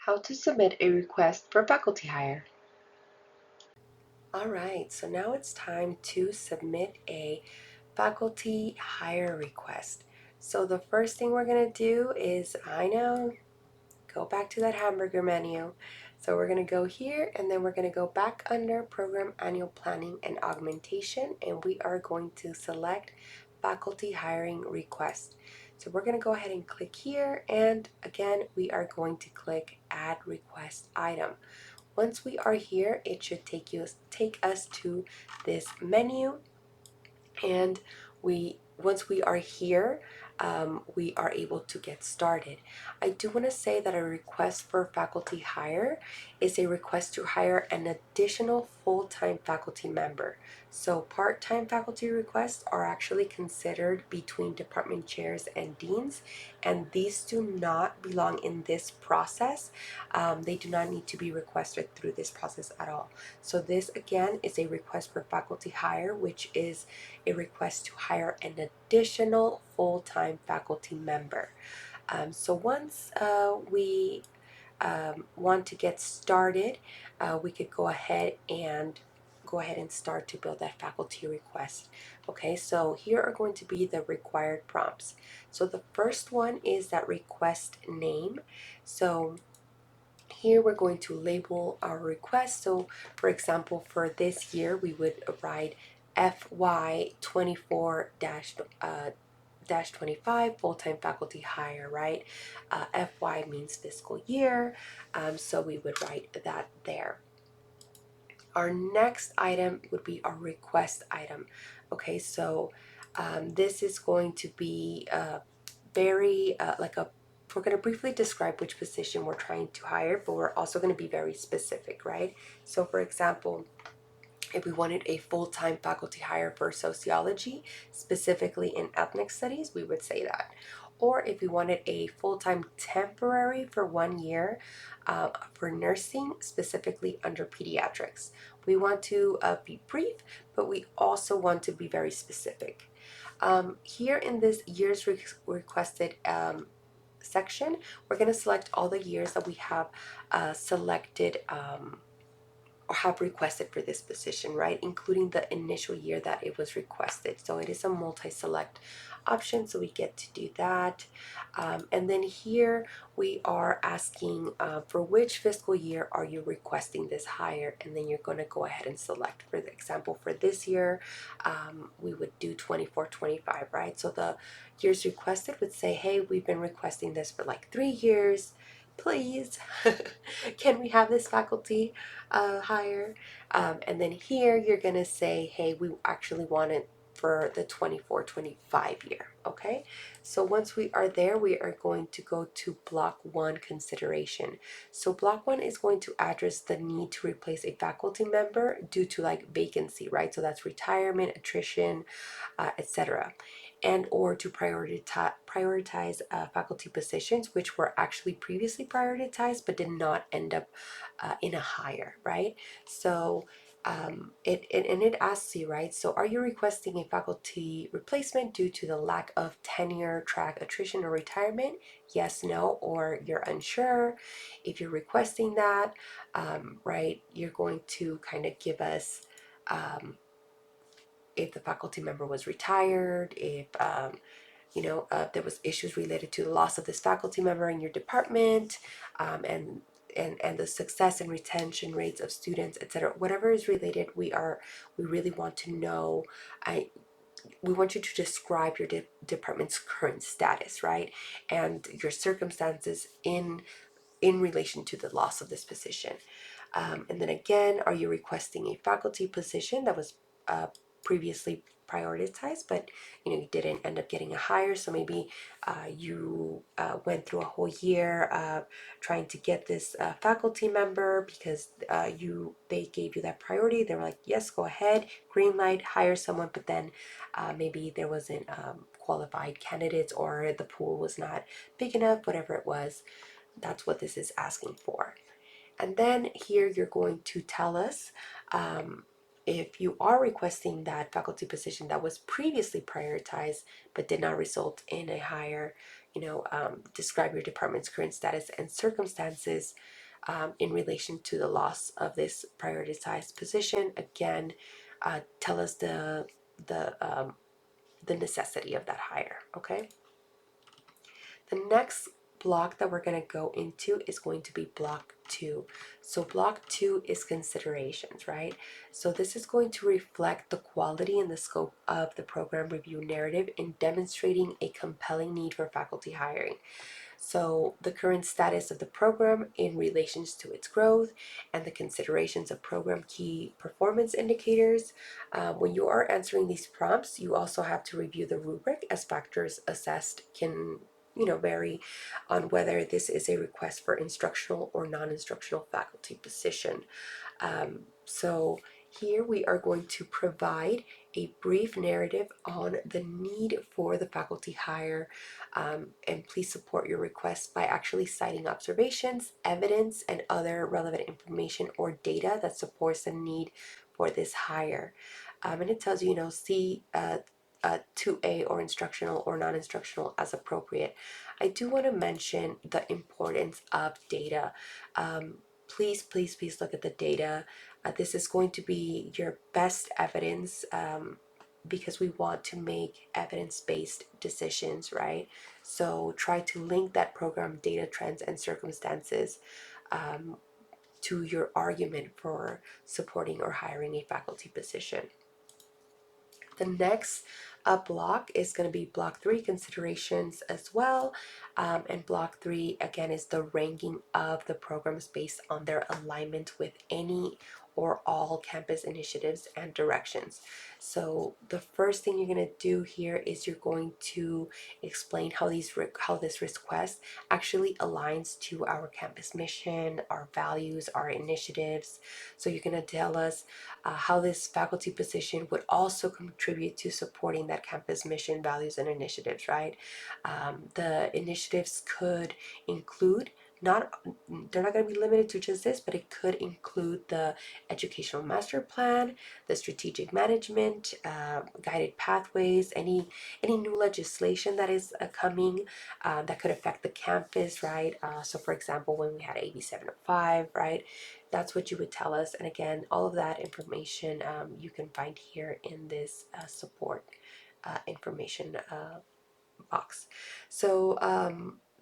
How to submit a request for faculty hire. Alright, so now it's time to submit a faculty hire request. So the first thing we're going to do is, go back to that hamburger menu. So we're going to go here and then we're going to go back under Program Annual Planning and Augmentation, and we are going to select Faculty Hiring Request. So we're going to go ahead and click here, and again we are going to click Add Request Item. Once we are here, it should take us to this menu, and once we are here, we are able to get started. I do want to say that a request for faculty hire is a request to hire an additional full-time faculty member. So part-time faculty requests are actually considered between department chairs and deans, and these do not belong in this process. They do not need to be requested through this process at all. So this again is a request for faculty hire, which is a request to hire an additional full-time faculty member. So once we want to get started, we could go ahead and start to build that faculty request. Okay, so here are going to be the required prompts. So the first one is that request name. So here we're going to label our request. So for example, for this year, we would write FY 24-25 full-time faculty hire, right? FY means fiscal year, so we would write that there. Our next item would be our request item. Okay, so this is going to be very we're going to briefly describe which position we're trying to hire, but we're also going to be very specific, right? So for example, if we wanted a full-time faculty hire for sociology, specifically in ethnic studies, we would say that. Or if we wanted a full-time temporary for 1 year for nursing, specifically under pediatrics. We want to be brief, but we also want to be very specific. Here in this years requested section, we're going to select all the years that we have selected or have requested for this position, right? Including the initial year that it was requested. So it is a multi-select option, so we get to do that. And then here we are asking for which fiscal year are you requesting this hire, and then you're going to go ahead and select. For the example, for this year, we would do 24-25, right? So the years requested would say, hey, we've been requesting this for like 3 years. Please, can we have this faculty hire? And then here you're going to say, hey, we actually want it for the 24-25 year. Okay, so once we are there, we are going to go to block 1 consideration. So block 1 is going to address the need to replace a faculty member due to like vacancy, right? So that's retirement, attrition, etc., and or to prioritize faculty positions which were actually previously prioritized but did not end up in a hire, right? So it asks you, right? So are you requesting a faculty replacement due to the lack of tenure track, attrition, or retirement? Yes, no, or you're unsure. If you're requesting that, right, you're going to kind of give us if the faculty member was retired, if there was issues related to the loss of this faculty member in your department, and the success and retention rates of students, etc. Whatever is related, we really want to know. We want you to describe your department's current status, right, and your circumstances in relation to the loss of this position. And then again, are you requesting a faculty position that was previously prioritized, but you didn't end up getting a hire? So maybe you went through a whole year trying to get this faculty member because they gave you that priority. They were like, yes, go ahead, green light, hire someone, but then maybe there wasn't qualified candidates, or the pool was not big enough, whatever it was. That's what this is asking for. And then here you're going to tell us if you are requesting that faculty position that was previously prioritized but did not result in a hire, describe your department's current status and circumstances in relation to the loss of this prioritized position. Again, tell us the um, the necessity of that hire. Okay. The next block that we're going to go into is going to be block 2. So block 2 is considerations, right? So this is going to reflect the quality and the scope of the program review narrative in demonstrating a compelling need for faculty hiring. So the current status of the program in relations to its growth and the considerations of program key performance indicators. When you are answering these prompts, you also have to review the rubric, as factors assessed can vary on whether this is a request for instructional or non-instructional faculty position. So here we are going to provide a brief narrative on the need for the faculty hire, and please support your request by actually citing observations, evidence, and other relevant information or data that supports the need for this hire. And it tells you, see 2A or instructional or non-instructional as appropriate. I do want to mention the importance of data. Please, please, please look at the data. This is going to be your best evidence, because we want to make evidence-based decisions, right? So try to link that program data, trends, and circumstances to your argument for supporting or hiring a faculty position. The next block is going to be block 3, considerations as well. And block 3, again, is the ranking of the programs based on their alignment with any or all campus initiatives and directions. So the first thing you're going to do here is you're going to explain how this request actually aligns to our campus mission, our values, our initiatives. So you're going to tell us how this faculty position would also contribute to supporting that campus mission, values, and initiatives, right? The initiatives could include, they're not going to be limited to just this, but it could include the educational master plan, the strategic management, guided pathways, any new legislation that is coming that could affect the campus, right? So for example, when we had AB 705, right? That's what you would tell us. And again, all of that information you can find here in this support information box. So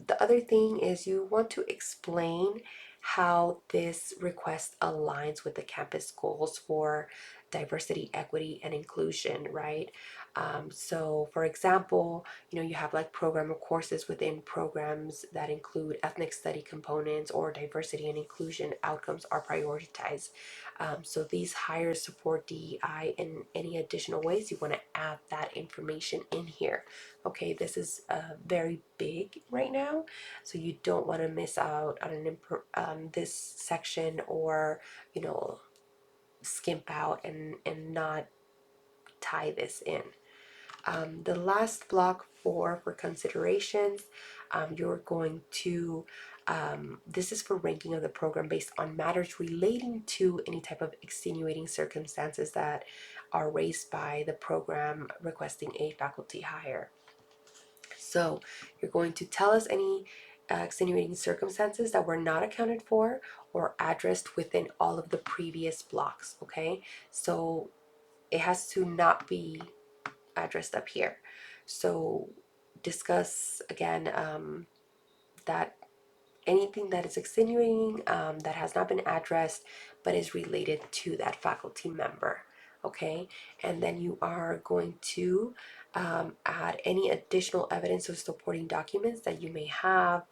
the other thing is you want to explain how this request aligns with the campus goals for diversity, equity, and inclusion, right? So for example, you have like program or courses within programs that include ethnic study components or diversity and inclusion outcomes are prioritized. So these hires support DEI in any additional ways. You want to add that information in here. Okay, this is very big right now, so you don't want to miss out on this section, or skimp out and not tie this in. The last block for considerations, you're going to this is for ranking of the program based on matters relating to any type of extenuating circumstances that are raised by the program requesting a faculty hire. So you're going to tell us any extenuating circumstances that were not accounted for or addressed within all of the previous blocks, okay? So it has to not be addressed up here. So discuss again that anything that is extenuating that has not been addressed but is related to that faculty member. Okay, and then you are going to add any additional evidence or supporting documents that you may have.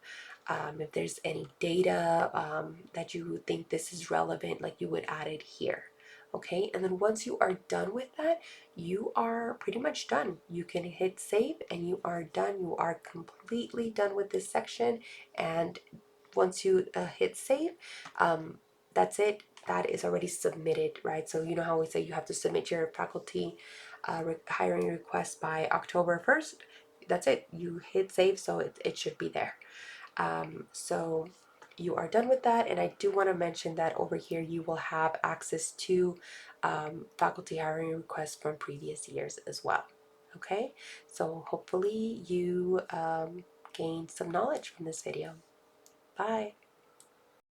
If there's any data that you think this is relevant, like you would add it here. Okay, and then once you are done with that, you are pretty much done. You can hit save and you are done. You are completely done with this section. And once you hit save, that's it. That is already submitted, right? So you know how we say you have to submit your faculty hiring request by October 1st. That's it. You hit save, so it should be there. So you are done with that, and I do want to mention that over here you will have access to faculty hiring requests from previous years as well. Okay, so hopefully you gained some knowledge from this video. Bye.